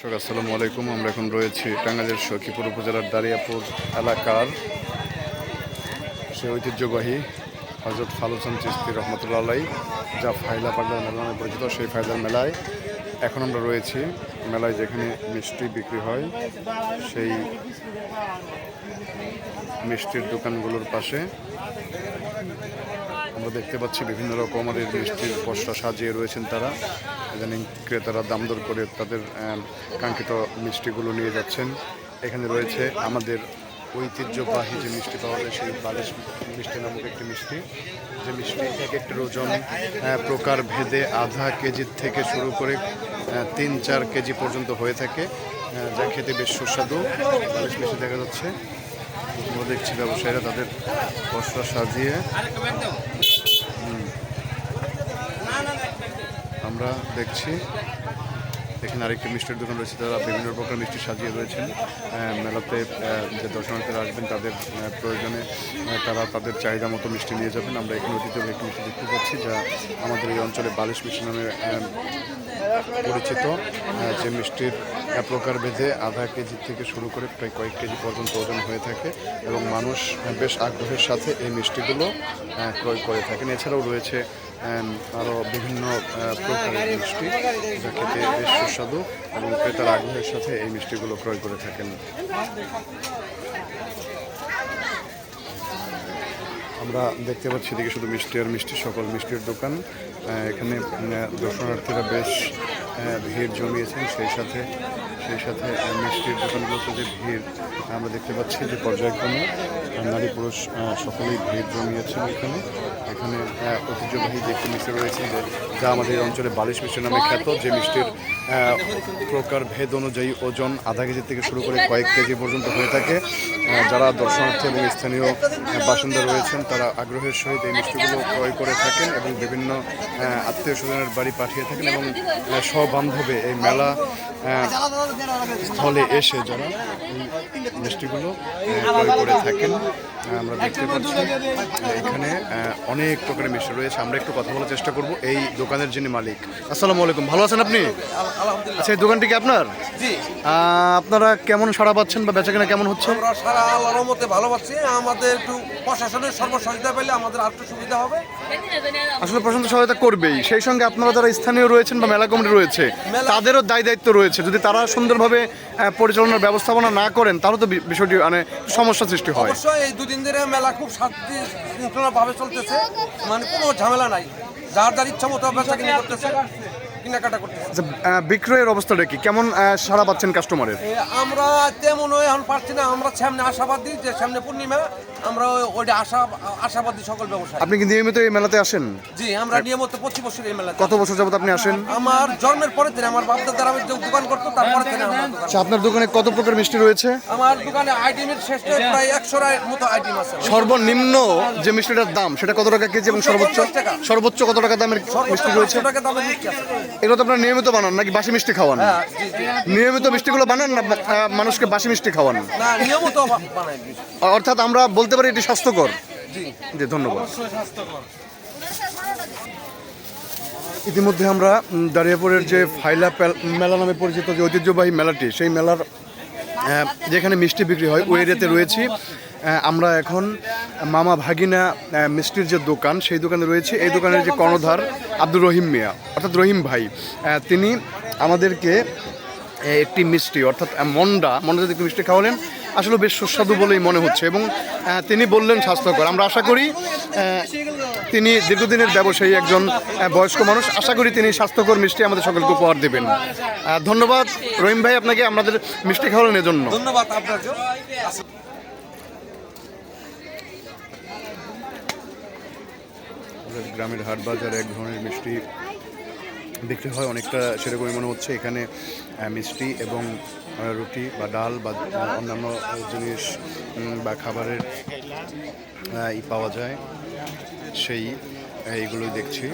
আসসালামু আলাইকুম। আমরা এখন রয়েছি টাঙ্গাইলের সখীপুর উপজেলার দারিয়াপুর এলাকার সেই ঐতিহ্যবাহী হযরত ফালুচান চিশতি রহমতুল্লাহ আলাইহি যা ফাইলা পাগলার মেলা নামে পরিচিত, সেই ফাইলার মেলায় এখন আমরা রয়েছি। মেলায় যেখানে মিষ্টি বিক্রি হয় সেই মিষ্টির দোকানগুলোর পাশে আমরা দেখতে পাচ্ছি বিভিন্ন রকমের মিষ্টির পসরা সাজিয়ে রয়েছেন তারা। ইদানিং ক্রেতারা দাম দর করে তাদের কাঙ্ক্ষিত মিষ্টিগুলো নিয়ে যাচ্ছেন। এখানে রয়েছে আমাদের ঐতিহ্যবাহী যে মিষ্টি পাওয়া যায় সেই বালিশ মিষ্টি নামক একটি মিষ্টি, যে মিষ্টি এক একটি ওজন প্রকার ভেদে আধা কেজির থেকে শুরু করে 3-4 কেজি পর্যন্ত হয়ে থাকে, যা খেতে বেশ সুস্বাদু। বালিশ মিষ্টি দেখা যাচ্ছে, আমরা দেখছি ব্যবসায়ীরা তাদের পসরা সাজিয়ে। আমরা দেখছি এখানে আরেকটি মিষ্টির দোকান রয়েছে, তারা বিভিন্ন প্রকার মিষ্টি সাজিয়ে রয়েছেন। মেলাতে যে দর্শনার্থীরা আসবেন তাদের প্রয়োজনে তারা তাদের চাহিদা মতো মিষ্টি নিয়ে যাবেন। আমরা এখানে ঐতিহ্যবাহী একটি মিষ্টি দেখতে পাচ্ছি, যা আমাদের এই অঞ্চলে বালিশ মিষ্টি নামে পরিচিত, যে মিষ্টির প্রকারভেদে আধা কেজি থেকে শুরু করে প্রায় কয়েক কেজি পর্যন্ত ওজন হয়ে থাকে এবং মানুষ বেশ আগ্রহের সাথে এই মিষ্টিগুলো ক্রয় করে থাকেন। এছাড়াও রয়েছে আরও বিভিন্ন প্রকারের মিষ্টি, যা খেতে বেশ সুস্বাদু এবং ক্রেতার আগ্রহের সাথে এই মিষ্টিগুলো ক্রয় করে থাকেন। আমরা দেখতে পাচ্ছি এদিকে শুধু মিষ্টি আর মিষ্টি, সকল মিষ্টির দোকান। এখানে দর্শনার্থীরা বেশ ভিড় জমিয়েছেন, সেই সাথে মিষ্টির দোকানগুলোতে যে ভিড় আমরা দেখতে পাচ্ছি যে পর্যায়ক্রমে নারী পুরুষ সকলেই ভিড় জমিয়েছেন। এখানে ঐতিহ্যবাহী যে একটি মিষ্টি রয়েছে যা আমাদের এই অঞ্চলে বালিশ মিষ্টি নামে খ্যাত, যে মিষ্টির প্রকার ভেদ অনুযায়ী ওজন আধা কেজি থেকে শুরু করে কয়েক কেজি পর্যন্ত হয়ে থাকে। যারা দর্শনার্থী এবং স্থানীয় বাসিন্দা রয়েছেন তারা আগ্রহের সহিত এই মিষ্টিগুলো ক্রয় করে থাকেন এবং বিভিন্ন আত্মীয় স্বজনের বাড়ি পাঠিয়ে থাকেন এবং সবান্ধবে এই মেলা স্থলে এসে যারা এই মিষ্টিগুলো ক্রয় করে থাকেন। আমরা দেখতে পাচ্ছি এখানে অনেক প্রকারের মিষ্টি রয়েছে। আমরা একটু কথা বলার চেষ্টা করব এই দোকানের যিনি মালিক। আসসালামু আলাইকুম, ভালো আছেন আপনি? আচ্ছা, এই দোকানটি কি আপনার? জি। আপনারা কেমন সাড়া পাচ্ছেন বা বেচাকেনা কেমন হচ্ছে? আমরা সারা আল্লাহর রহমতে ভালো পাচ্ছি। আমাদের একটু প্রশাসনের সহযোগিতা পেলে আমাদের আর একটু সুবিধা হবে। আসলে প্রশাসন সহায়তা করবেই, সেই সঙ্গে আপনারা যারা স্থানীয় রয়েছেন বা মেলা কমিটি রয়েছে তাদেরও দায়িত্ব রয়েছে। যদি তারা সুন্দরভাবে পরিচালনার ব্যবস্থাপনা না করেন তাহলে তো বিষয়টি মানে সমস্যা সৃষ্টি হয়। অবশ্যই এই দুদিন ধরে মেলা খুব শান্তি শৃঙ্খলাভাবে চলতেছে, মানে কোনো ঝামেলা নাই, যার যার ইচ্ছা মতো বেচা কিনা করতেছে, কেনাকাটা করতেছে। বিক্রয়ের অবস্থাটা কি, কেমন সাড়া পাচ্ছেন কাস্টমারের? আমরা তেমন এখন পারছি না, আমরা সামনে আশাবাদী যে সামনে পূর্ণিমা, আমরা ওইটা আশাবাদী সকল ব্যবসায়ী। আপনি কি নিয়মিত এই মেলাতে আসেন? জি, আমরা নিয়মিত 25 বছর এই মেলাতে। কত বছর যাবত আপনি আসেন? আমার জন্মের পরে থেকে, আমার বাপদাদার আমি যে দোকান করতো তারপরে থেকে। আচ্ছা, আপনার দোকানে কত প্রকার মিষ্টি রয়েছে? আমার দোকানে আইটেমের শেষে প্রায় 100 এর মতো আইটেম আছে। সর্বনিম্ন যে মিষ্টিটার দাম সেটা কত টাকা কেজি এবং সর্বোচ্চ কত টাকা দামের মিষ্টি রয়েছে? এগুলো তো আপনারা নিয়মিত বানান নাকি বাসি মিষ্টি খাওয়ান? নিয়মিত মিষ্টিগুলো বানান না মানুষকে বাসি মিষ্টি খাওয়ান? না, নিয়মিত বানাই। অর্থাৎ আমরা বলতে পারি এটি স্বাস্থ্যকর। জি, ধন্যবাদ। ইতিমধ্যে আমরা দারিয়াপুরের যে ফাইলা মেলা নামে পরিচিত যে ঐতিহ্যবাহী মেলাটি, সেই মেলার যেখানে মিষ্টি বিক্রি হয় ওই এরিয়াতে রয়েছি। আমরা এখন মামা ভাগিনা মিষ্টির যে দোকান সেই দোকানে রয়েছে। এই দোকানের যে কর্ণধার আব্দুর রহিম মিয়া অর্থাৎ রহিম ভাই, তিনি আমাদেরকে একটি মিষ্টি অর্থাৎ মন্ডা একটি মিষ্টি খাওয়ালেন। আসলে বেশ সুস্বাদু বলেই মনে হচ্ছে এবং তিনি বললেন স্বাস্থ্যকর। আমরা আশা করি তিনি দীর্ঘদিনের ব্যবসায়ী, একজন বয়স্ক মানুষ, আশা করি তিনি স্বাস্থ্যকর মিষ্টি আমাদের সকলকে উপহার দেবেন। ধন্যবাদ রহিম ভাই আপনাকে আমাদের মিষ্টি খাওয়ানোর জন্য। ধন্যবাদ আপনাকে। গ্রামের হাট বাজারে এক ধরনের মিষ্টি বিক্রি হয়, অনেকটা সেরকমই মনে হচ্ছে। এখানে মিষ্টি এবং রুটি বা ডাল বা অন্যান্য জিনিস বা খাবারের পাওয়া যায়, এইগুলোই দেখছি।